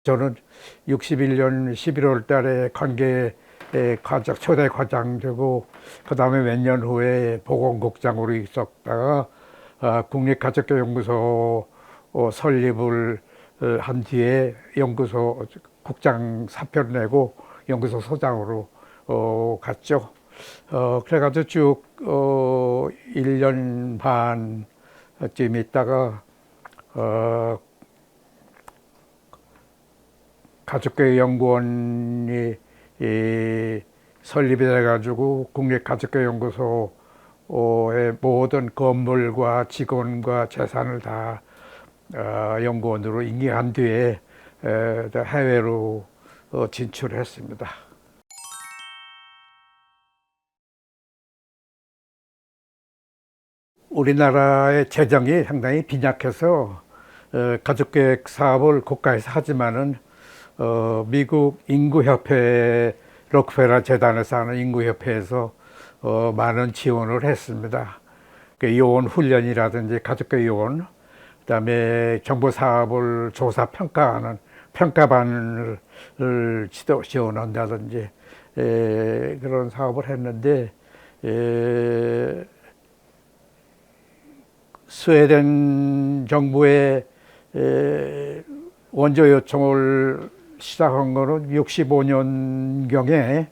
저는 61년 11월 달에 관계 과장, 초대 과장 되고, 그 다음에 몇 년 후에 보건국장으로 있었다가, 국립가족교연구소 설립을 한 뒤에 연구소 국장 사표를 내고 연구소 소장으로 갔죠. 그래가지고 쭉 1년 반쯤 있다가 가족교육연구원이 설립이 돼가지고 국립가족교육연구소의 모든 건물과 직원과 재산을 다 연구원으로 임기한 뒤에 해외로 진출했습니다. 우리나라의 재정이 상당히 빈약해서 가족계획 사업을 국가에서 하지만은 미국 인구협회 록펠러 재단에서 하는 인구협회에서 많은 지원을 했습니다. 그 요원 훈련이라든지 가족계 요원, 그다음에 정부 사업을 조사 평가하는 평가반을 지원한다든지 그런 사업을 했는데 스웨덴 정부의 원조 요청을 시작한 거는 65년경에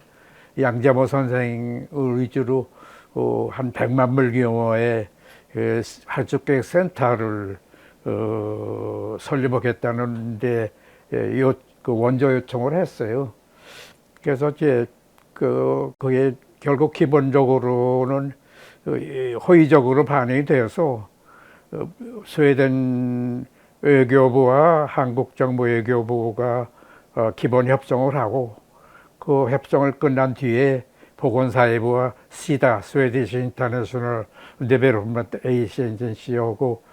양재모 선생을 위주로 한 100만 불 규모의 가족계획 센터를 설립하겠다는데 그 원조 요청을 했어요. 그래서 이제 그게 결국 기본적으로는 호의적으로 반영이 되어서 스웨덴 외교부와 한국 정부 외교부가 기본 협정을 하고 그 협정을 끝난 뒤에 보건사회부와 시다 스웨디시 인터내셔널 데벨롭먼트 에이전시하고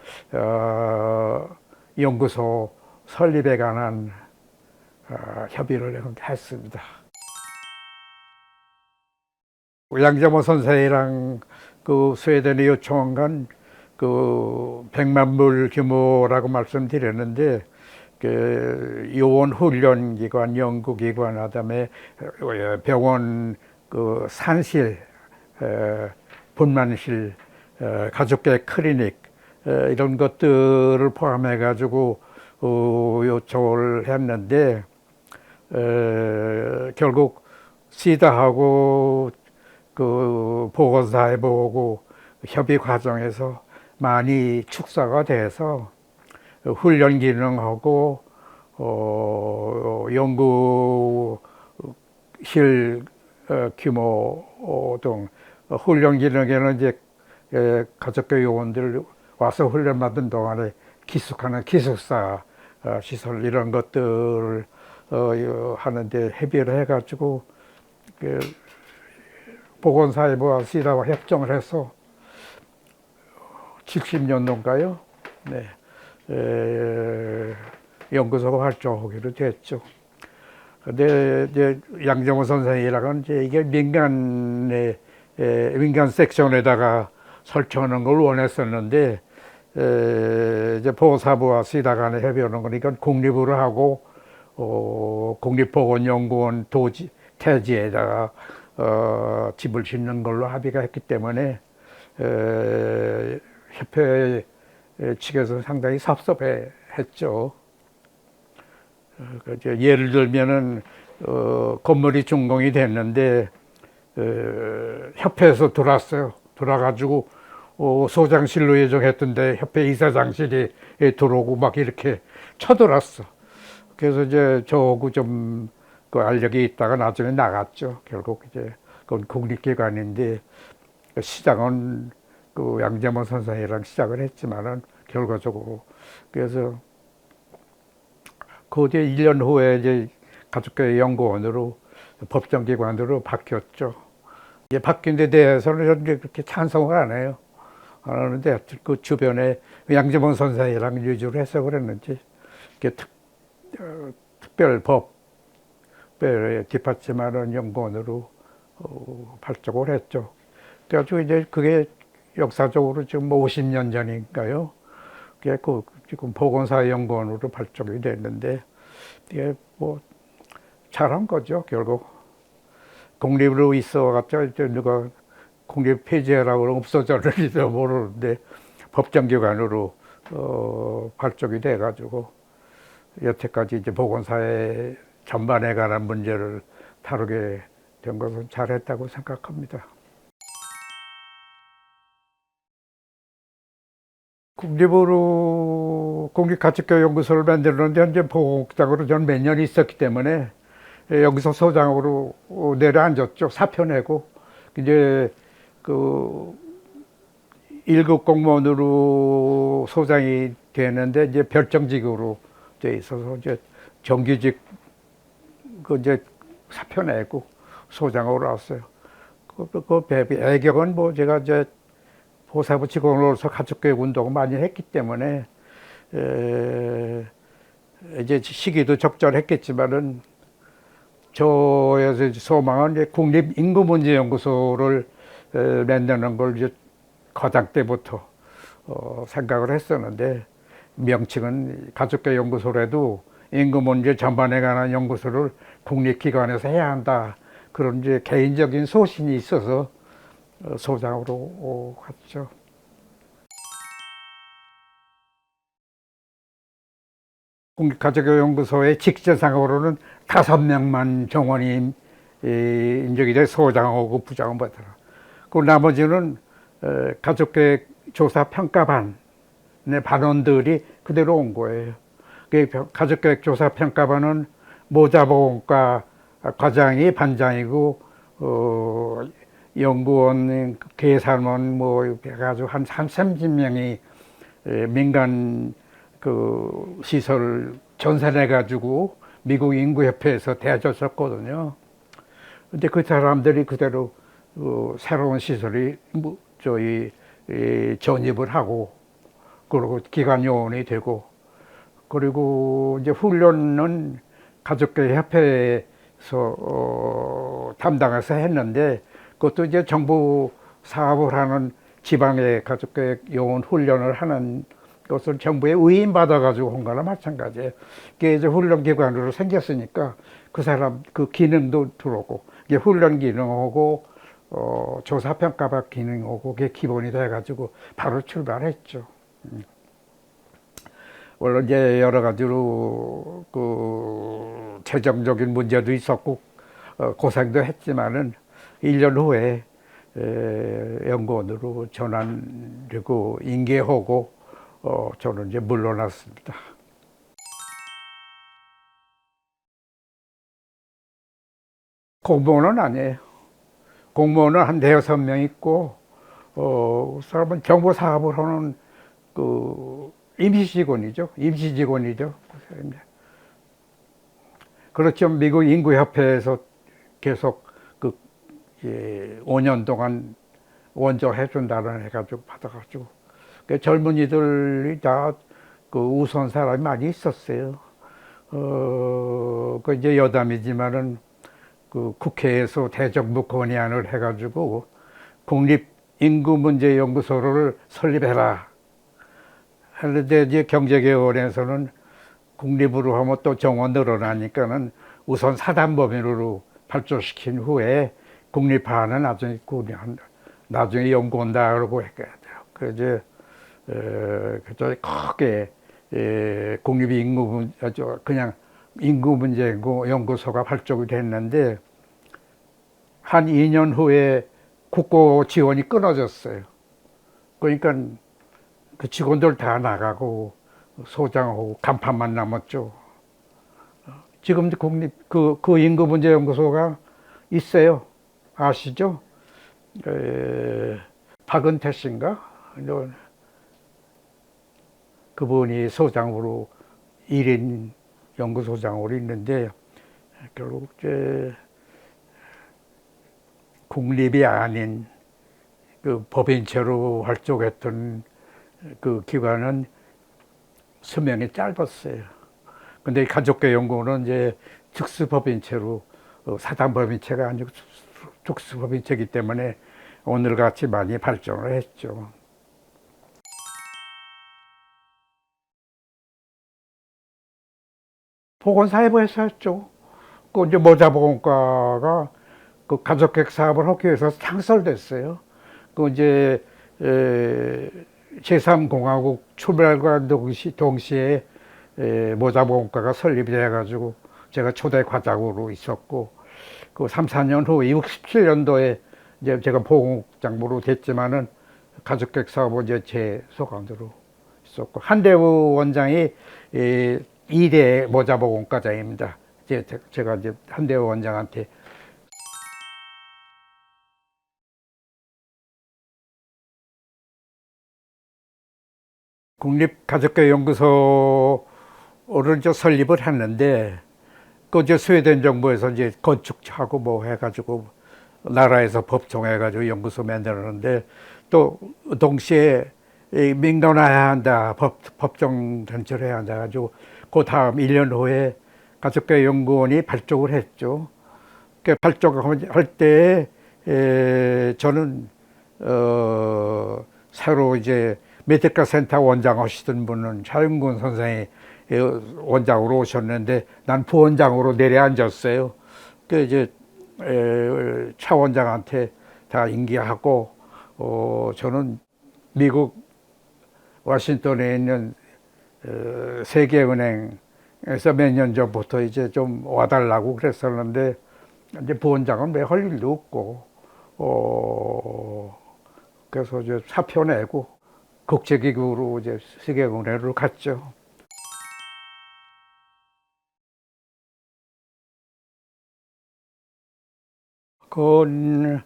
연구소 설립에 관한 협의를 했습니다. 양정호 선생이랑 그 스웨덴에 요청한 건 그 100만 불 규모라고 말씀드렸는데 그 요원 훈련 기관, 연구 기관, 그다음에 병원 그 산실, 분만실, 가족계 클리닉 이런 것들을 포함해 가지고 요청을 했는데 결국 시다하고 그 보건사회부하고 협의 과정에서 많이 축소가 돼서 훈련 기능하고 연구실 규모 등 훈련 기능에는 이제 가족교 요원들 와서 훈련 받은 동안에 기숙하는 기숙사 시설 이런 것들을 하는데 협의를 해가지고 보건사회부와 시다와 협정을 해서 70년도인가요? 네. 연구소가 활동하기로 됐죠. 근데 이제 양정호 선생이라고는 이제 이게 민간 섹션에다가 설치하는 걸 원했었는데 이제 보건사부와 시다 간에 협의하는 거니까 국립으로 하고 국립보건연구원 태지에다가 집을 짓는 걸로 합의가 했기 때문에 협회 측에서 상당히 섭섭해했죠. 예를 들면은 건물이 준공이 됐는데 협회에서 들어왔어요. 들어와가지고 소장실로 예정했던데 협회 이사장실이 들어오고 막 이렇게 쳐들어왔어. 그래서 이제 저하고 좀 그 알력이 있다가 나중에 나갔죠. 결국 이제 그건 국립기관인데 시작은 그 양재모 선생이랑 시작을 했지만은 결과적으로 그래서 그 뒤에 1년 후에 이제 가족교육 연구원으로 법정기관으로 바뀌었죠. 이제 바뀐 데 대해서는 그렇게 찬성을 안 해요. 안 하는데 그 주변에 양재모 선생이랑 위주로 해서 그랬는지 특별 디파트먼트 연구원으로 발족을 했죠. 그래가지고 이제 그게 역사적으로 지금 50년 전인가요? 그게 지금 보건사연구원으로 발족이 됐는데 이게 뭐 잘한 거죠, 결국. 공립으로 있어갔죠. 누가 공립 폐지하라고 그러면 없어졌는지도 모르는데 법정기관으로 발족이 돼가지고 여태까지 이제 보건사회 전반에 관한 문제를 다루게 된 것은 잘했다고 생각합니다. 국립으로 국립가축교육연구소를 만들었는데 이제 보건국장으로 저는 몇 년 있었기 때문에 여기서 소장으로 내려앉았죠. 사표 내고 이제 그 1급 공무원으로 소장이 되는데 이제 별정직으로 돼 있어서 이제 정규직 그 이제 사표 내고 소장으로 왔어요. 그 배경은 뭐 제가 이제 보사부 직원으로서 가족교육 운동을 많이 했기 때문에 이제 시기도 적절했겠지만은 저의 소망은 이제 국립인구문제연구소를 만드는 걸 이제 과장 때부터 생각을 했었는데 명칭은 가족교육연구소라도 인구문제 전반에 관한 연구소를 국립기관에서 해야 한다. 그런 이제 개인적인 소신이 있어서 소장으로 갔죠. 국립가족교육연구소의 직제상으로는 5명만 정원이 인적이 돼 소장하고 부장을 받더라. 그 나머지는 가족계획조사평가반의 반원들이 그대로 온 거예요. 가족계획조사평가반은 모자보건과 과장이 반장이고 연구원, 계산원 뭐 해가지고 한 30명이 민간 그 시설을 전산해가지고 미국 인구협회에서 대줬었거든요. 근데 그 사람들이 그대로 새로운 시설이 저희 전입을 하고 그리고 기관 요원이 되고 그리고 이제 훈련은 가족교육협회에서 담당해서 했는데 그것도 이제 정부 사업을 하는 지방의 가족교육 요원 훈련을 하는 것을 정부에 위임받아가지고 한 거나 마찬가지예요. 그게 이제 훈련기관으로 생겼으니까 그 사람 그 기능도 들어오고 이게 훈련 기능하고 조사평가반 기능하고 그게 기본이 돼가지고 바로 출발했죠. 물론 이제 여러 가지로 그 재정적인 문제도 있었고 고생도 했지만은 1년 후에 연구원으로 전환되고 인계하고 저는 이제 물러났습니다. 공무원은 아니에요. 공무원은 한 5명 있고, 사람은 정부 사업을 하는 그 임시직원이죠. 임시직원이죠. 그렇죠. 미국 인구협회에서 계속 그 5년 동안 원조해준다는 해가지고 받아가지고 젊은이들이 다 그 우선 사람이 많이 있었어요. 그 이제 여담이지만은 그 국회에서 대정부 건의안을 해가지고 국립인구문제연구소를 설립해라. 하는데 이제 경제개혁원에서는 국립으로 하면 또 정원 늘어나니까는 우선 사단법인으로 발족시킨 후에 국립화는 나중에 연구원다 그러고 했거든요. 그 이제 크게 그냥 인구문제연구소가 발족이 됐는데 한 2년 후에 국고 지원이 끊어졌어요. 그러니까 그 직원들 다 나가고 소장하고 간판만 남았죠. 지금 그 인구문제연구소가 있어요. 아시죠? 박은태 씨인가? 그분이 소장으로 1인 연구소장으로 있는데 결국 이제 국립이 아닌 그 법인체로 활동했던 그 기관은 수명이 짧았어요. 근데 가족교육연구원은 이제 특수법인체로 사단법인체가 아니고 특수법인체이기 때문에 오늘같이 많이 발전을 했죠. 보건사회부에서 했죠. 그 이제 모자보건과가 그 가족객 사업을 하기 위해서 창설됐어요. 그 이제 제3공화국 출발과 동시에 모자보건과가 설립이 돼가지고 제가 초대 과장으로 있었고, 그 3, 4년 후 67년도에 이제 제가 보건국장으로 됐지만은 가족객 사업은 이제 제 소관으로 있었고, 한대우 원장이 2대 모자보건과장입니다. 제가 이제 한대우 원장한테 국립가족교육연구소를 이제 설립을 했는데, 그 이제 스웨덴 정부에서 이제 건축하고 뭐 해가지고 나라에서 법정해가지고 연구소 만들었는데, 또 동시에 민간화해야 한다, 법정 단체를 해야 한다 가지고 그 다음 1년 후에 가족교육연구원이 발족을 했죠. 그 발족할 때 저는 새로 이제 메디컬 센터 원장 하시던 분은 차윤근 선생이 원장으로 오셨는데 난 부원장으로 내려앉았어요. 그 이제 차 원장한테 다 인계하고 저는 미국 워싱턴에 있는 세계은행에서 몇 년 전부터 이제 좀 와달라고 그랬었는데, 이제 부원장은 왜 할 일도 없고 그래서 이제 사표 내고 국제기구로 이제 세계은행으로 갔죠. 그건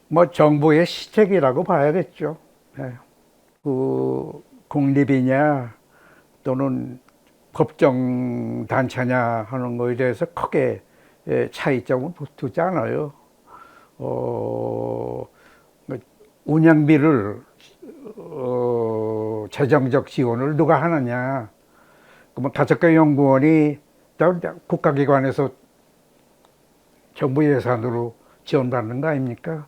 뭐 정부의 시책이라고 봐야겠죠. 네. 그 공립이냐 또는 법정 단체냐 하는 거에 대해서 크게 차이점은 두지 않아요. 어, 운영비를 재정적 지원을 누가 하느냐? 그러면 가족교육연구원이 국가기관에서 정부 예산으로 지원받는 거 아닙니까?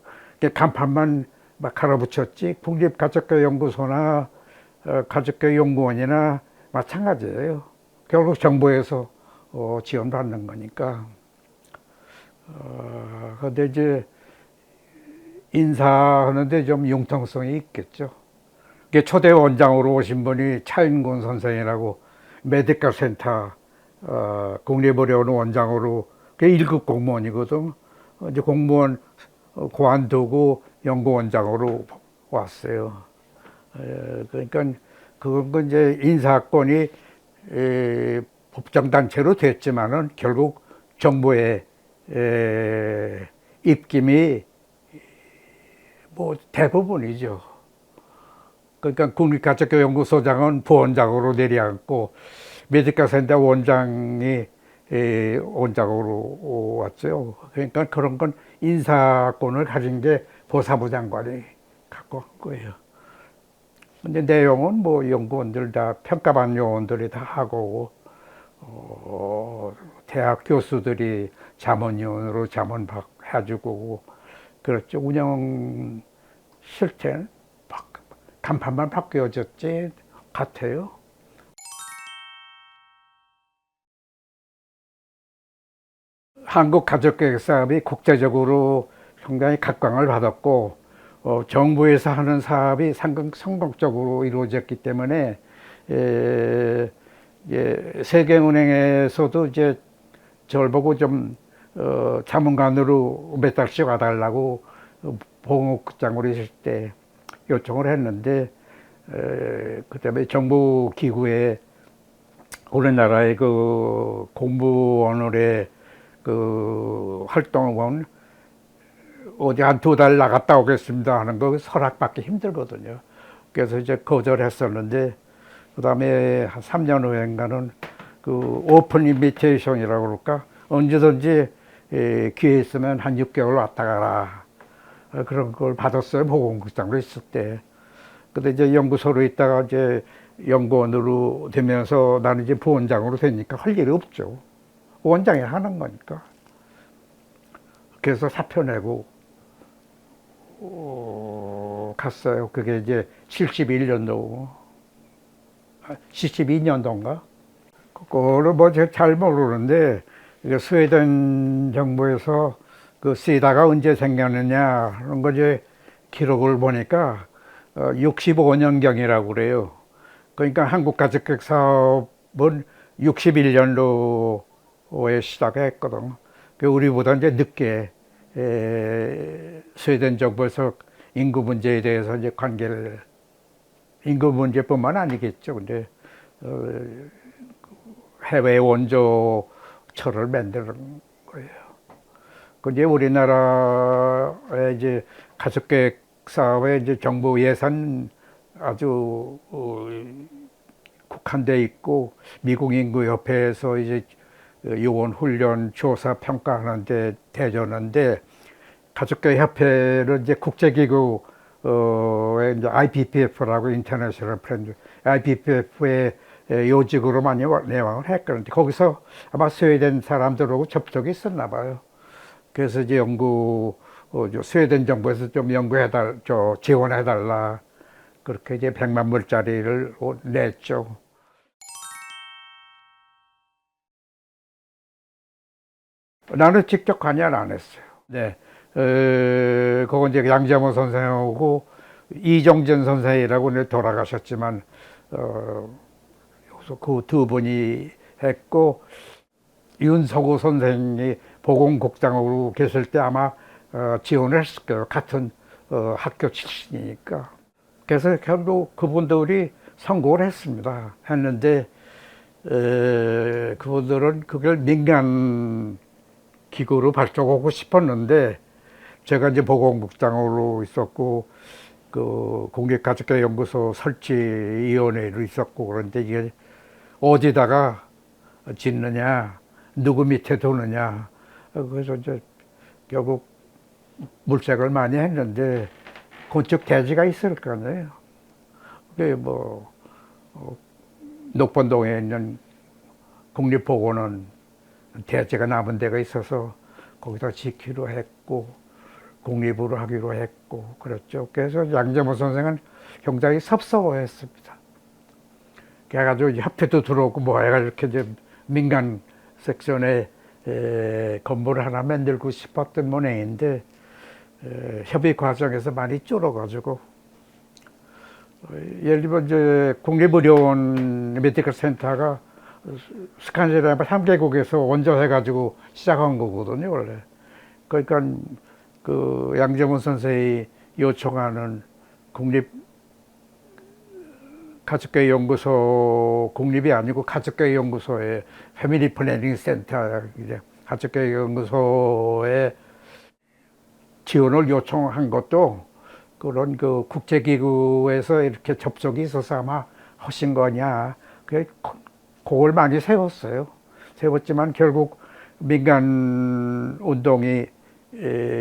간판만 막 갈아붙였지 국립가족교육연구소나 가족교육연구원이나 마찬가지예요. 결국 정부에서 지원받는 거니까. 근데 이제 인사하는데 좀 융통성이 있겠죠. 초대 원장으로 오신 분이 차윤곤 선생이라고 메디컬 센터 국립의료원 원장으로 1급 공무원이거든. 이제 공무원 관두고 연구원장으로 왔어요. 그러니까 그건 이제 인사권이 법정단체로 됐지만은 결국 정부의 입김이 뭐 대부분이죠. 그러니까 국립가족교육연구소장은 부원장으로 내려앉고 메디컬 센터 원장이 원장으로 왔죠. 그러니까 그런 건 인사권을 가진 게 보사부 장관이 갖고 한 거예요. 근데 내용은 뭐 연구원들 다 평가반 요원들이 다 하고 대학 교수들이 자문위원으로 자문 해주고 그렇죠. 운영 실태는 간판만 바뀌어졌지 같아요. 한국 가족계획 사업이 국제적으로 상당히 각광을 받았고 정부에서 하는 사업이 상당히 성공적으로 이루어졌기 때문에 세계은행에서도 이제 저를 보고 좀 자문관으로 몇 달씩 와달라고 보건국장으로 있을 때 요청을 했는데 그다음에 정부 기구에 우리나라의 그 공무원의 그 활동은 어디 한 2달 나갔다 오겠습니다 하는 거 허락받기 힘들거든요. 그래서 이제 거절했었는데 그다음에 한 3년 후인가는 그 오픈 인비테이션이라고 그럴까 언제든지 기회 있으면 한 6개월 왔다 가라 그런 걸 받았어요. 보건국장으로 있을 때. 근데 이제 연구소로 있다가 이제 연구원으로 되면서 나는 이제 부원장으로 되니까 할 일이 없죠. 원장이 하는 거니까. 그래서 사표 내고 갔어요. 그게 이제 71년도, 72년도인가? 그거를 뭐 제가 잘 모르는데 이게 스웨덴 정부에서 그 시다가 언제 생겼느냐 하는 거 이제 기록을 보니까 65년경이라고 그래요. 그러니까 한국가족객 사업은 61년도에 시작했거든. 우리보다 이제 늦게 스웨덴 정부에서 인구 문제에 대해서 이제 관계를 인구 문제뿐만 아니겠죠. 근데 해외 원조처를 만드는 거예요. 그 이제 우리나라의 이제 가족계획 사업에 이제 정부 예산 아주 국한돼 있고 미국 인구협회에서 이제 요원 훈련 조사 평가하는데 대주는데 가족계획 협회는 이제 국제기구 이제 IPPF라고 인터내셔널 프렌드 IPPF의 요직으로 많이 내왕을 했거든요. 거기서 아마 스웨덴 사람들하고 접촉이 있었나 봐요. 그래서 이제 스웨덴 정부에서 좀 지원해달라. 그렇게 이제 100만 불짜리를 냈죠. 나는 직접 관여를 안 했어요. 네. 그건 이제 양재모 선생하고 이정전 선생이라고 돌아가셨지만, 그 두 분이 했고, 윤석우 선생이 보건국장으로 계실 때 아마 지원을 했을 거예요. 같은 학교 출신이니까. 그래서 결국 그분들이 선고를 했는데 그분들은 그걸 민간 기구로 발족하고 싶었는데 제가 이제 보건국장으로 있었고 그 국립가족교육연구소 설치위원회로 있었고 그런데 이게 어디다가 짓느냐 누구 밑에 두느냐 그래서 이제 결국 물색을 많이 했는데 건축 대지가 있을 거 아니에요. 그게 뭐 녹번동에 있는 국립보건원 대지가 남은 데가 있어서 거기다 짓기로 했고 공립으로 하기로 했고 그랬죠. 그래서 양재모 선생은 굉장히 섭섭해했습니다. 그래가지고 협회도 들어오고 뭐 해가지고 이렇게 이제 민간 섹션에 건물을 하나 만들고 싶었던 모양인데 협의 과정에서 많이 줄어가지고 예를 들면 이제 국립의료원 메디컬 센터가 스칸디나비아 3개국에서 원조해가지고 시작한 거거든요, 원래. 그러니까 그 양재문 선생이 요청하는 가족교육연구소 국립이 아니고 가족교육연구소의 패밀리 플래닝 센터 이제 가족교육연구소에 지원을 요청한 것도 그런 그 국제기구에서 이렇게 접촉이 있어서 아마 하신 거냐. 그걸 많이 세웠어요. 세웠지만 결국 민간 운동이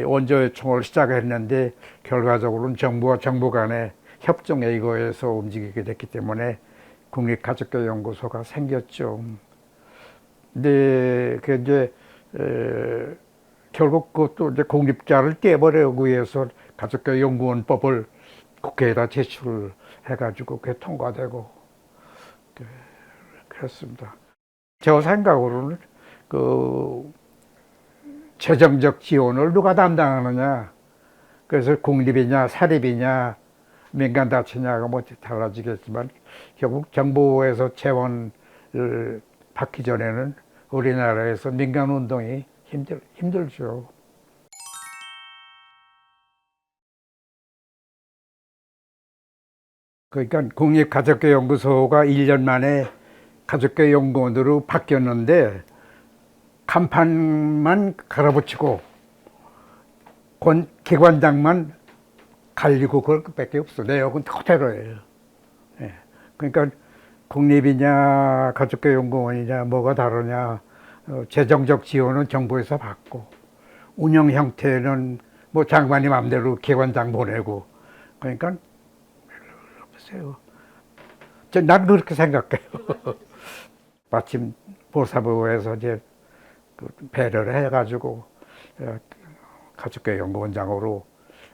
원조 요청을 시작했는데 결과적으로는 정부와 정부 간의 협정에 의거해서 움직이게 됐기 때문에 국립가족교육연구소가 생겼죠. 근데 그 이제 결국 그것도 이제 공립자를 떼버리기 위해서 가족교육연구원법을 국회에다 제출해가지고 그게 통과되고 그랬습니다. 저 생각으로는 그 재정적 지원을 누가 담당하느냐, 그래서 공립이냐 사립이냐 민간 단체냐가 뭐 달라지겠지만 결국 정부에서 재원을 받기 전에는 우리나라에서 민간 운동이 힘들죠. 그러니까 국립가족교육연구소가 1년 만에 가족교육연구원으로 바뀌었는데 간판만 갈아붙이고 기관장만 갈리고 그럴 것밖에 없어. 내역은 그대로예요. 예. 그러니까 국립이냐 가족교육연구원이냐 뭐가 다르냐, 재정적 지원은 정부에서 받고 운영 형태는 뭐 장관이 마음대로 기관장 보내고 그러니까 글쎄요. 난 그렇게 생각해요. 마침 보사부에서 이제 배려를 해가지고 가족교육연구원장으로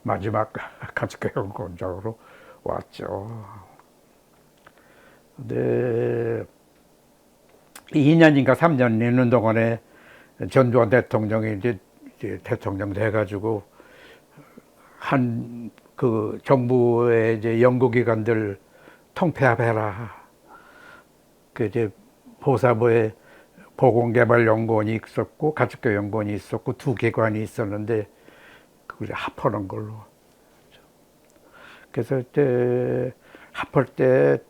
마지막 가족교육연구원장으로 왔죠. 근데 2년인가 3년 있는 동안에 전두환 대통령이 이제 대통령 돼가지고 한 그 정부의 이제 연구기관들 통폐합해라. 그 이제 보사부에 보건개발연구원이 있었고 가족교육연구원이 있었고 두 기관이 있었는데 그걸 합하는 걸로. 그래서 그때 합할 때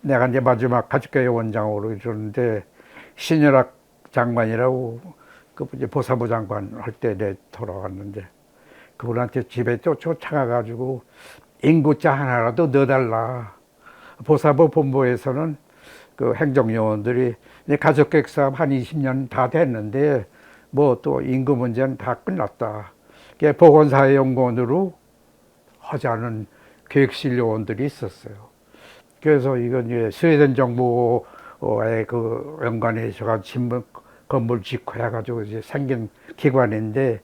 내가 이제 마지막 가족교육원장으로 있었는데 신현학 장관이라고 그 이제 보사부 장관 할 때 내 돌아왔는데 그분한테 집에 쫓아가가지고 인구자 하나라도 넣어달라. 보사부 본부에서는 그 행정요원들이 이제 가족계획 사업 한 20년 다 됐는데 뭐 또 인구 문제는 다 끝났다. 보건사회연구원으로 하자는 계획실 요원들이 있었어요. 그래서 이건 이제 스웨덴 정부의 그 연관해서 신문 건물 짓고 해가지고 이제 생긴 기관인데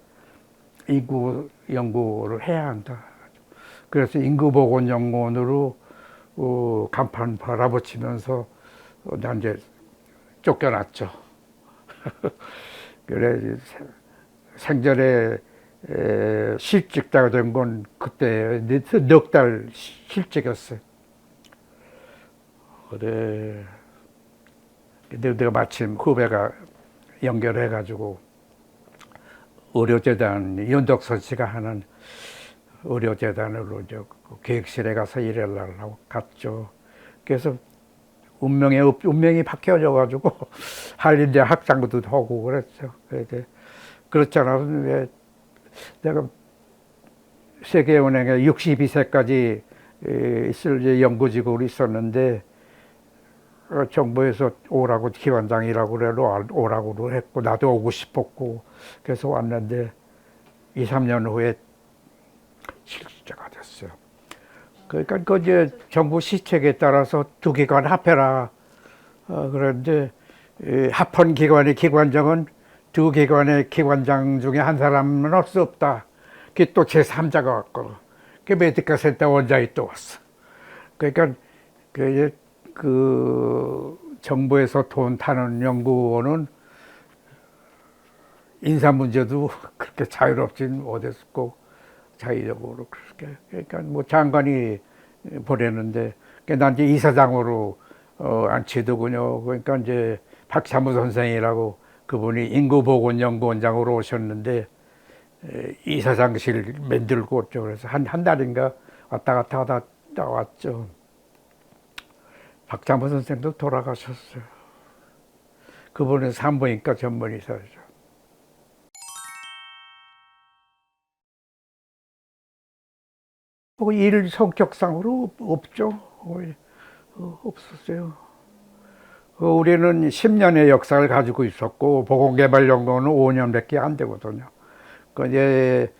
인구 연구를 해야 한다. 그래서 인구보건연구원으로 간판 바라붙이면서 난 이제 쫓겨났죠. 그래 생전에 실직자가 된 건 그때 넉 달 실직이었어요. 그래. 근데 내가 마침 후배가 연결해가지고 의료재단 윤덕선 씨가 하는 의료재단으로 이제 계획실에 가서 일하려고 갔죠. 그래서 운명이 바뀌어져가지고 한림대 학장도 하고 그랬죠. 그렇지 않아서 왜 내가 세계은행에 62세까지 있을 연구직으로 있었는데 정부에서 오라고 기관장이라고 그래도 오라고 했고 나도 오고 싶었고 그래서 왔는데 2, 3년 후에 실직자가 됐어요. 그러니까 그 이제 정부 시책에 따라서 두 기관 합해라. 그런데 합한 기관의 기관장은 두 기관의 기관장 중에 한 사람은 할 수 없다. 그게 또 제3자가 왔고, 그 메디컬 센터 원장이 또 왔어. 그러니까 그 정부에서 돈 타는 연구원은 인사 문제도 그렇게 자유롭진 못했고 자의적으로 그렇게 그러니까 뭐 장관이 보내는데 난 이제 이사장으로 앉히더군요. 그러니까 이제 박찬무 선생이라고 그분이 인구보건연구원장으로 오셨는데 이사장실 만들고 왔죠. 그래서 한 달인가 왔다 갔다 하다 왔죠. 박찬무 선생도 돌아가셨어요. 그분은 산부인과 전문의사죠. 뭐 일 성격상으로 없죠. 없었어요. 우리는 10년의 역사를 가지고 있었고 보건개발연구원은 5년밖에 안 되거든요. 이제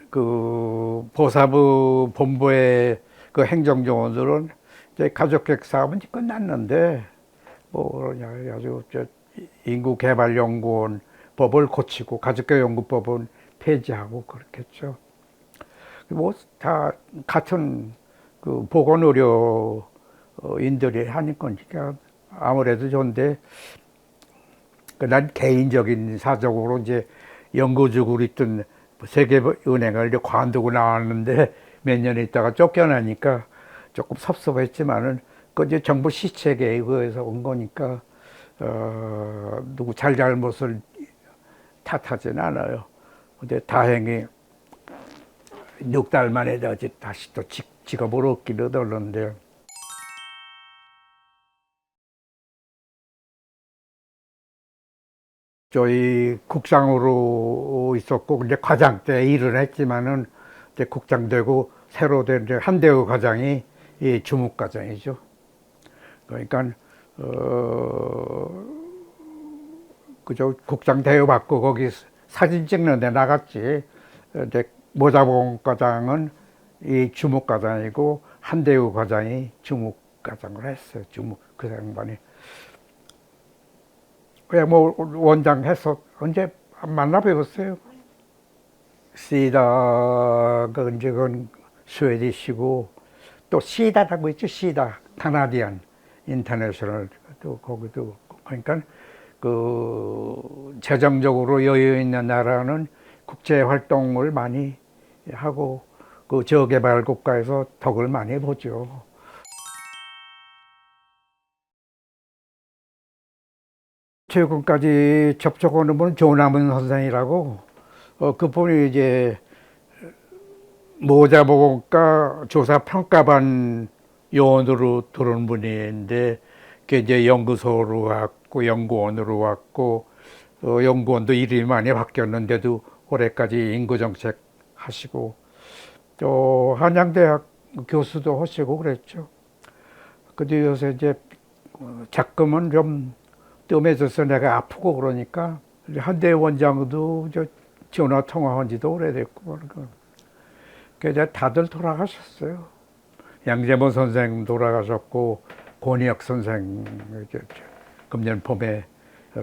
그 보사부 본부의 그 행정요원들은 이제 가족계획 사업은 끝났는데 뭐 그러냐 아주 인구개발연구원 법을 고치고 가족계획연구법은 폐지하고 그렇겠죠. 뭐 다 같은 그 보건의료인들이 하는 거니까 아무래도 좋은데 난 개인적인 사정으로 이제 연구직으로 있던 세계은행을 이제 관두고 나왔는데 몇 년 있다가 쫓겨나니까 조금 섭섭했지만은 그 이제 정부 시책에 의해서 온 거니까 누구 잘못을 탓하진 않아요. 근데 다행히 6달 만에 다시 또 직업을 얻기를 얻었는데 저희 국장으로 있었고 이제 과장 때 일을 했지만은 이제 국장 되고 새로 된 이제 한대우 과장이 이 주무과장이죠. 그러니까 그저 국장 대우 받고 거기 사진 찍는 데 나갔지. 이제 모자봉 과장은 이 주무과장이고 한대우 과장이 주무과장을 했어요. 그 양반이. 그냥 뭐 원장 해서 언제 만나 뵈었어요. 시다가 이제 그건 스웨디시고 또 시다라고 있죠. 시다 카나디안 인터내셔널 또 거기도 그러니까 재정적으로 여유 있는 나라는 국제 활동을 많이 하고 그 저개발 국가에서 덕을 많이 보죠. 최근까지 접촉하는 분은 조남은 선생이라고 그분이 이제 모자보건과 조사평가반 요원으로 들어온 분인데 그 이제 연구소로 왔고 연구원으로 왔고 연구원도 이름이 많이 바뀌었는데도 올해까지 인구정책 하시고 또 한양대학 교수도 하시고 그랬죠. 근데 요새 이제 자금은 좀 뜸해져서 내가 아프고 그러니까 한대 원장도 전화 통화한 지도 오래됐고 그러니까 다들 돌아가셨어요. 양재모 선생 돌아가셨고 권희혁 선생 금년 봄에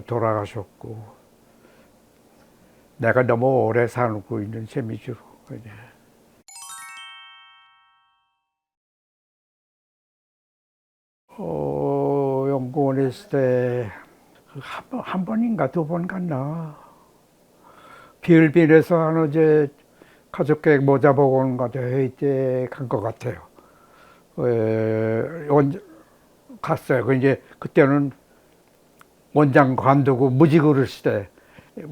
돌아가셨고 내가 너무 오래 살고 있는 셈이죠. 연구원에 있을 때 한 번인가 두 번 갔나. 빌빌에서 한 이제 가족계획 모자보건과 회의 때 간 것 같아요. 갔어요. 이제 그때는 원장 관두고 무직으로 시대,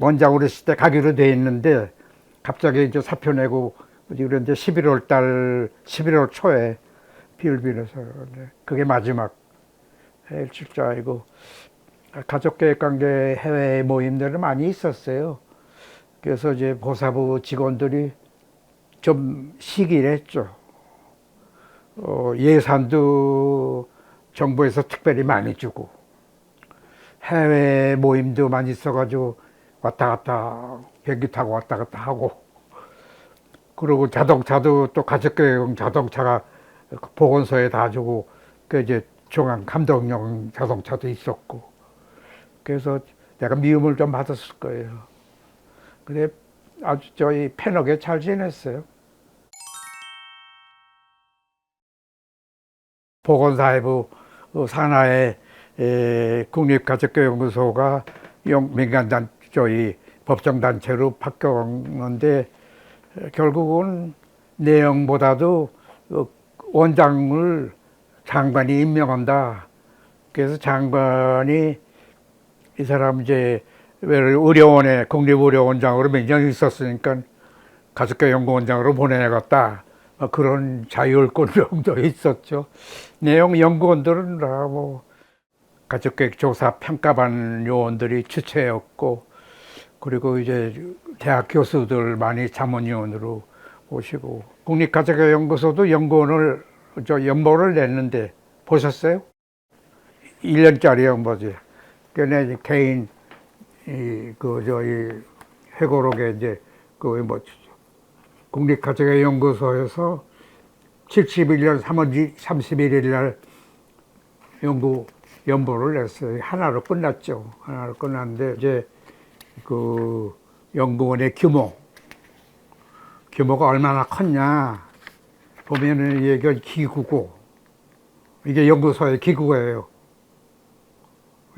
원장으로 시대 가기로 돼 있는데 갑자기 이제 사표 내고 그런데 11월 초에 빌빌에서 그게 마지막 해일 출자이고 가족계획관계 해외 모임들은 많이 있었어요. 그래서 이제 보사부 직원들이 좀 시기를 했죠. 예산도 정부에서 특별히 많이 주고 해외 모임도 많이 있어가지고 왔다 갔다 비행기 타고 왔다 갔다 하고 그리고 자동차도 또 가족계획 자동차가 보건소에 다 주고 그 이제 중앙 감독용 자동차도 있었고 그래서 내가 미움을 좀 받았을 거예요. 근데 아주 저희 편하게 잘 지냈어요. 보건사회부 산하의 국립가족교연구소가 민간단 저희 법정단체로 바뀌었는데 결국은 내용보다도 원장을 장관이 임명한다. 그래서 장관이 이 사람 이제 의료원에 국립의료원장으로 몇 년 있었으니까 가족교연구원장으로 보내야겠다. 그런 자율권력도 있었죠. 내용 연구원들은 다 뭐 가족계획 조사 평가반 요원들이 주체였고 그리고 이제 대학 교수들 많이 자문위원으로 오시고 국립가족연구소도 연구원을 연보를 냈는데 보셨어요? 1년짜리 연보지. 그네 개인 저희 회고록에 이제 국립가족연구소에서 71년 3월 31일 날 연보를 냈어요. 하나로 끝났죠. 하나로 끝났는데 이제 그 연구원의 규모가 얼마나 컸냐 보면은 이게 기구고 이게 연구소의 기구예요.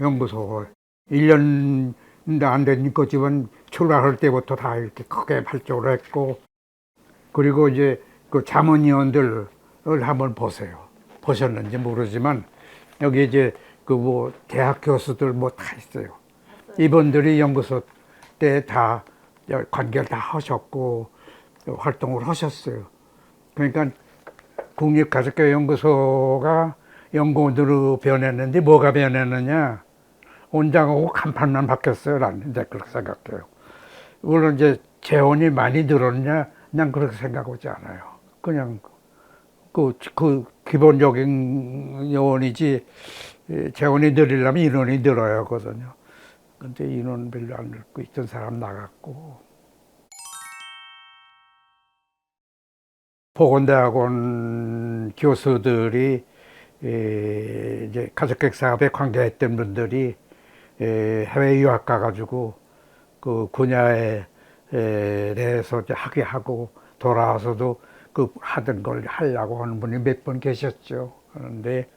연구소 1년도 안 된 거지만 출발할 때부터 다 이렇게 크게 발족을 했고 그리고 이제 그 자문위원들을 한번 보세요. 보셨는지 모르지만 여기 이제 그 대학 교수들 다 있어요. 이분들이 연구소 때 다 관계를 다 하셨고 활동을 하셨어요. 그러니까 국립가족교연구소가 연구원으로 변했는데 뭐가 변했느냐? 원장하고 간판만 바뀌었어요. 나는 이제 그렇게 생각해요. 물론 이제 재원이 많이 늘었냐? 난 그렇게 생각하지 않아요. 그냥 그 기본적인 요원이지 재원이 늘리려면 인원이 늘어야 하거든요. 근데 인원 별로 안 늘고 있던 사람 나갔고 보건대학원 교수들이 이제 가족계획 사업에 관계했던 분들이 해외 유학 가가지고 그 분야에 대해서 이제 하게 하고 돌아와서도 그 하던 걸 하려고 하는 분이 몇 분 계셨죠. 그런데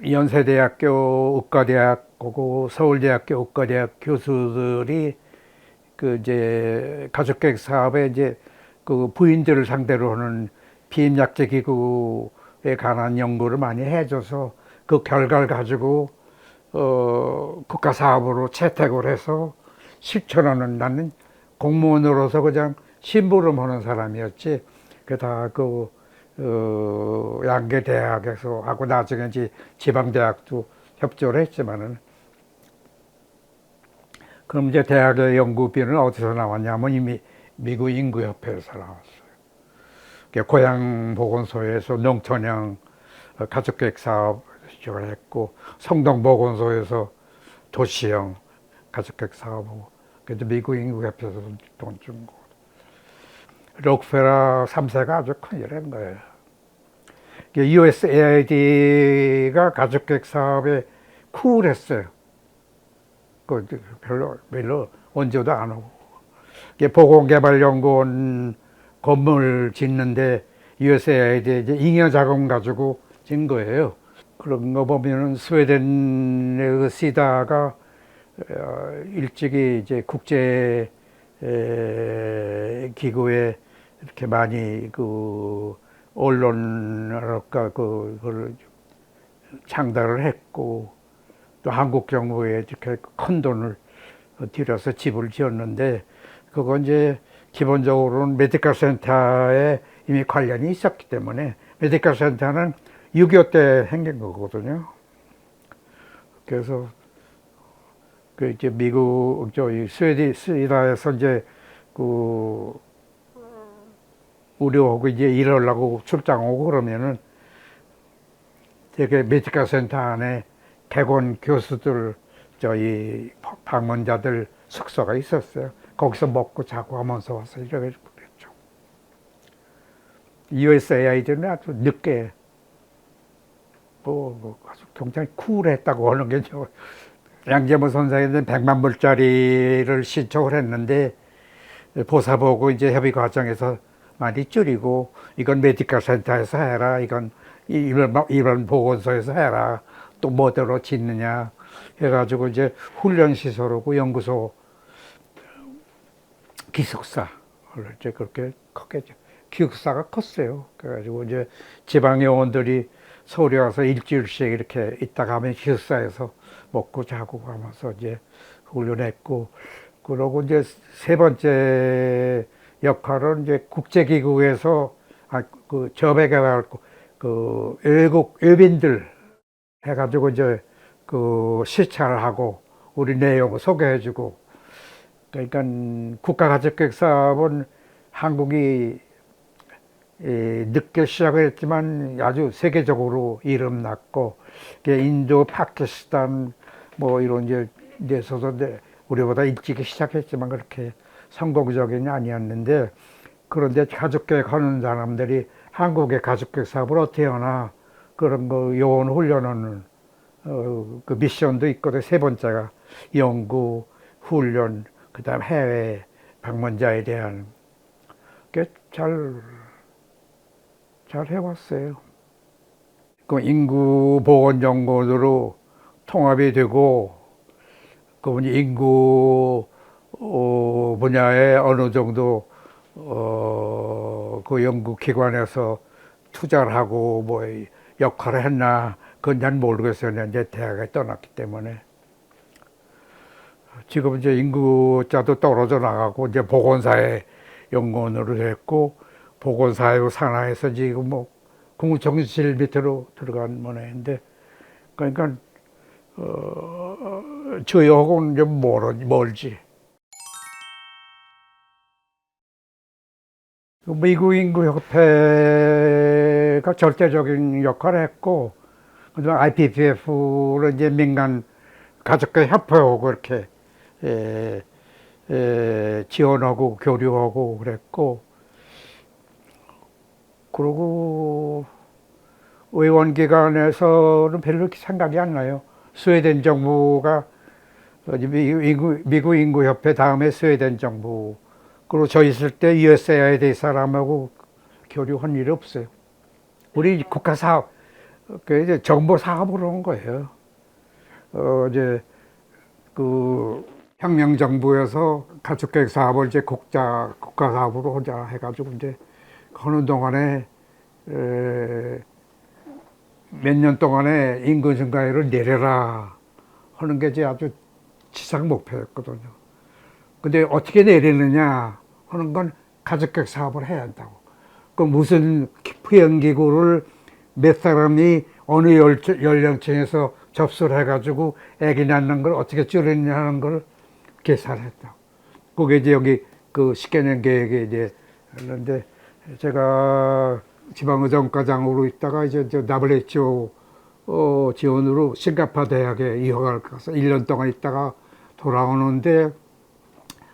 연세대학교 의과대학하고 서울대학교 의과대학 교수들이 그 이제 가족계획 사업에 이제 그 부인들을 상대로 하는 비임약제 기구에 관한 연구를 많이 해줘서 그 결과를 가지고 국가 사업으로 채택을 해서 실천하는, 나는 공무원으로서 그냥 심부름하는 사람이었지. 그다그 양계 대학에서 하고 나중에 이제 지방 대학도 협조를 했지만은, 그럼 이제 대학의 연구비는 어디서 나왔냐면 이미 미국 인구협회에서 나왔어요. 고향 보건소에서 농촌형 가족계획 사업 시작을 했고, 성동 보건소에서 도시형 가족계획 사업하고, 그래도 미국 인구협회에서 돈 준 거. 록펠러 3세가 아주 큰일인 거예요. USAID가 가족계획 사업에 쿨했어요. 그 별로 원조도 안 오고. 보건개발연구원 건물 짓는데 USAID 이제 잉여 자금 가지고 진 거예요. 그런 거 보면은 스웨덴의 그 시다가 일찍이 이제 국제 기구에 이렇게 많이 그 언론과 그걸 창달을 했고, 또 한국 정부에 이렇게 큰 돈을 들여서 집을 지었는데, 그건 이제 기본적으로는 메디컬 센터에 이미 관련이 있었기 때문에, 메디컬 센터는 6.25 때 생긴 거거든요. 그래서 그 이제 미국 스웨덴에서 이제 그 우리하고 이제 일하려고 출장 오고 그러면은 되게 메디컬 센터 안에 개건 교수들, 저희 방문자들 숙소가 있었어요. 거기서 먹고 자고 하면서 와서 이렇게 그랬죠. USAID는 아주 늦게 아주 굉장히 쿨했다고 하는 게, 양재모 선생님은 100만 불짜리를 신청을 했는데 보사 보고 이제 협의 과정에서 많이 줄이고, 이건 메디컬 센터에서 해라, 이건 일반 보건소에서 해라, 또 뭐대로 짓느냐 해가지고 이제 훈련 시설하고 연구소, 기숙사를 이제 그렇게 크게, 기숙사가 컸어요. 그래가지고 이제 지방 요원들이 서울에 와서 일주일씩 이렇게 있다가 하면 기숙사에서 먹고 자고 하면서 이제 훈련했고, 그러고 이제 세 번째 역할은 이제 국제기구에서 그 저배개발 그 외빈들 해가지고 이제 그 시찰을 하고 우리 내용을 소개해주고. 그러니까 국가가족계획 사업은 한국이 늦게 시작을 했지만 아주 세계적으로 이름 났고, 인도, 파키스탄 뭐 이런 이제 데서도 우리보다 일찍 시작했지만 그렇게 성공적인 아니었는데, 그런데 가족계획 하는 사람들이 한국의 가족계획 사업을 어떻게 하나, 그런 거 요원 훈련하는 그 미션도 있거든. 세 번째가 연구, 훈련, 그다음 해외 방문자에 대한 게 잘 해왔어요. 그 인구 보건 연구로 통합이 되고, 그 인구 분야에 어느 정도 그 연구기관에서 투자를 하고 뭐 역할을 했나, 그건 잘 모르겠어요. 이제 대학에 떠났기 때문에. 지금 이제 인구자도 떨어져 나가고, 이제 보건사회 연구원으로 됐고, 보건사회 산하에서 지금 뭐 국무총리실 밑으로 들어간 모양인데, 그러니까 저희하고는 좀 멀지. 미국 인구협회가 절대적인 역할을 했고, 그다음 IPPF로 이제 민간 가족계 협회하고 이렇게 지원하고 교류하고 그랬고, 그리고 의원기관에서는 별로 이렇게 생각이 안 나요. 스웨덴 정부가 미국 인구협회 다음에 스웨덴 정부, 그리고 저 있을 때 USAID 사람하고 교류한 일이 없어요. 우리 국가사업, 그 이제 정보 사업으로 온 거예요. 이제 그 혁명정부에서 가축계획 사업을 이제 국가 사업으로 하자 해가지고 이제 하는 동안에 몇 년 동안에 인구 증가율을 내려라 하는 게 이제 아주 지상 목표였거든요. 근데 어떻게 내리느냐 하는 건 가축계획 사업을 해야 한다고. 그 무슨 부양기구를 몇 사람이 어느 연령층에서 접수를 해가지고 아기 낳는 걸 어떻게 줄이느냐 하는 걸 계산했다. 그게 이제 여기 그 10개년 계획에 이제 했는데 제가 지방의정과장으로 있다가 이제 WHO 지원으로 싱가포르 대학에 유학을 가서 1년 동안 있다가 돌아오는데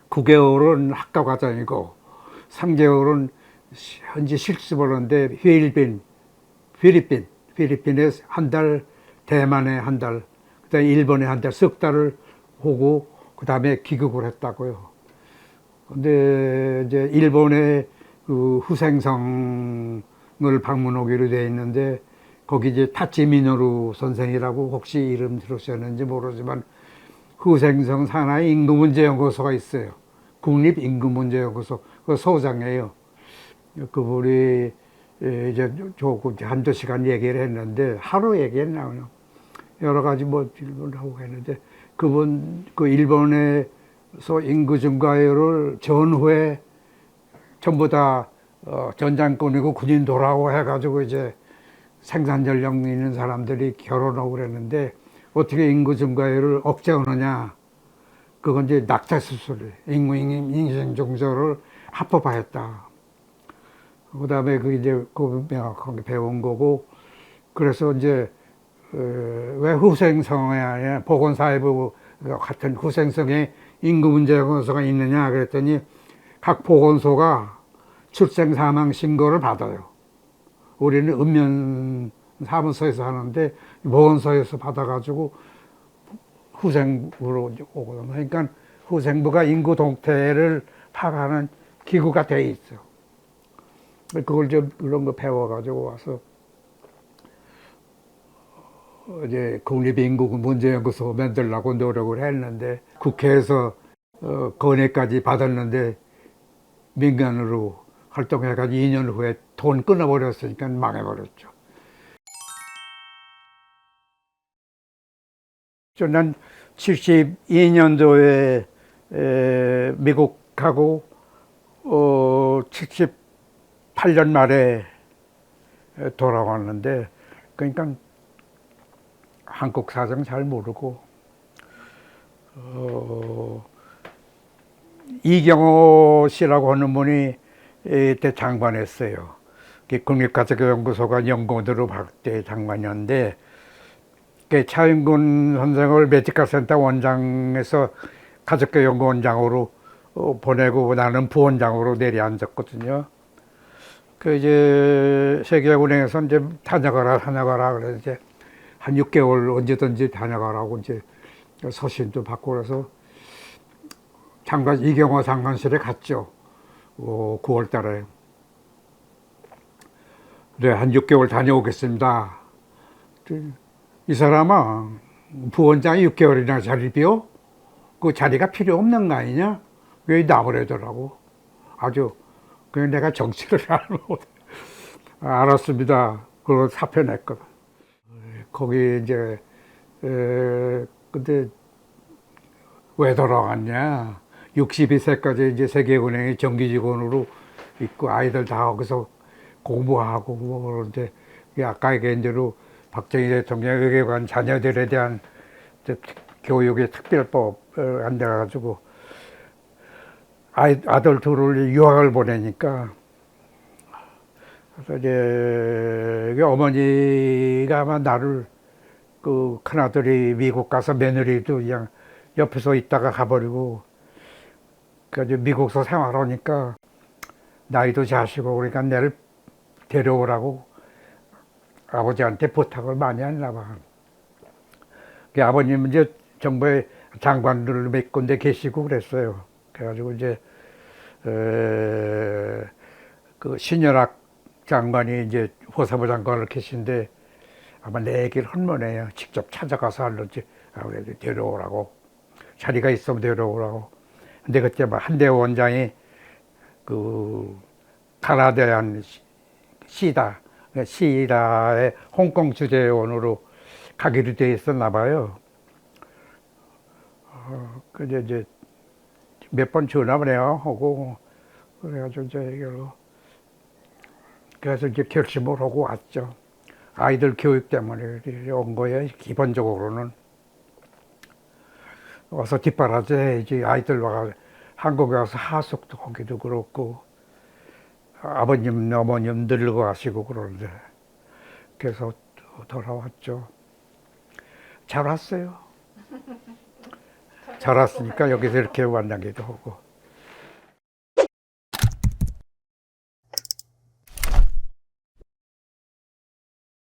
9개월은 학과 과정이고 3개월은 현지 실습을 하는데 필리핀에 한 달, 대만에 한 달, 그다음에 일본에 한 달, 석 달을 오고 그다음에 귀국을 했다고요. 근데 이제 일본의 그 후생성을 방문하기로 돼 있는데 거기 이제 타치 미노루 선생이라고 혹시 이름 들으셨는지 모르지만 후생성 산하의 인구문제연구소가 있어요. 국립인구문제연구소 그 소장이에요. 그분이 이제 조금 한두 시간 얘기를 했는데 하루 얘기했나 그냥 여러 가지 뭐 질문을 하고 했는데 그분 그 일본에서 인구 증가율을 전후에 전부 다 전장권이고 군인 돌아오고 해가지고 이제 생산 연령 있는 사람들이 결혼하고 그랬는데 어떻게 인구 증가율을 억제하느냐 그건 이제 낙태 수술, 인공 종조를 합법화했다. 그다음에 그 이제 그 명확하게 배운 거고 그래서 이제 왜 후생성에 보건사회부 같은 후생성에 인구문제연구소가 있느냐 그랬더니 각 보건소가 출생 사망 신고를 받아요. 우리는 읍면 사무소에서 하는데 보건소에서 받아가지고 후생부로 오거든요. 그러니까 후생부가 인구 동태를 파악하는 기구가 돼 있어. 그걸 좀 그런 거 배워가지고 와서 이제 국립인구문제연구소 만들려고 노력을 했는데 국회에서 건의까지 받았는데 민간으로 활동해가지고 2년 후에 돈 끊어버렸으니까 망해버렸죠. 난 72년도에 미국하고 78년 말에 돌아왔는데 그러니까 한국 사정 잘 모르고 이경호 씨라고 하는 분이 이때 장관했어요. 국립가족연구소가 연구원으로 박대 장관이었는데 차윤근 선생을 매직가센터 원장에서 가족교연구원장으로 보내고 나는 부원장으로 내려앉았거든요. 그 이제 세계은행에서 이제 다녀가라 그래서 이제 한 6개월 언제든지 다녀가라고 이제 서신도 받고 그래서 이경호 장관실에 갔죠. 9월 달에. 네, 한 6개월 다녀오겠습니다. 이 사람아, 부원장이 6개월이나 자리 비워? 그 자리가 필요 없는 거 아니냐? 왜 나버리더라고. 아주, 그냥 내가 정치를 잘못. 알았습니다. 그걸 사표 냈거든. 거기 이제, 근데 왜 돌아갔냐? 62세까지 이제 세계은행의 정기직원으로 있고 아이들 다 거기서 공부하고 뭐 그런데 아까 얘기한 대로 박정희 대통령에게 관 자녀들에 대한 교육의 특별법을 만들어가지고 아들 둘을 유학을 보내니까 그래서 이제 어머니가 아마 나를 그 큰아들이 미국 가서 며느리도 그냥 옆에서 있다가 가버리고 그래서 미국서 생활하니까 나이도 자시고 그러니까 내를 데려오라고 아버지한테 부탁을 많이 했나 봐. 아버님은 이제 정부의 장관들 몇 군데 계시고 그랬어요. 그래가지고 이제 그 신현악 장관이 이제 호사부 장관을 계신데 아마 내 얘기를 한 번에요. 직접 찾아가서 하는지 데려오라고. 자리가 있으면 데려오라고. 근데 그때 막 한대호 원장이 그 가나다한 시다의 홍콩 주재원으로 가기로 돼 있었나 봐요. 근데 이제 몇 번 전화를 해야 하고 그래가지고 이제 이걸로 그래서 이제 결심을 하고 왔죠. 아이들 교육 때문에 온 거예요. 기본적으로는 와서 뒷바라지 해야지. 아이들 와가 한국에 와서 하숙도 하기도 그렇고 아버님 어머님 늙어가시고 그러는데 그래서 돌아왔죠. 잘 왔어요. 잘 왔으니까 여기서 이렇게 만나기도 하고.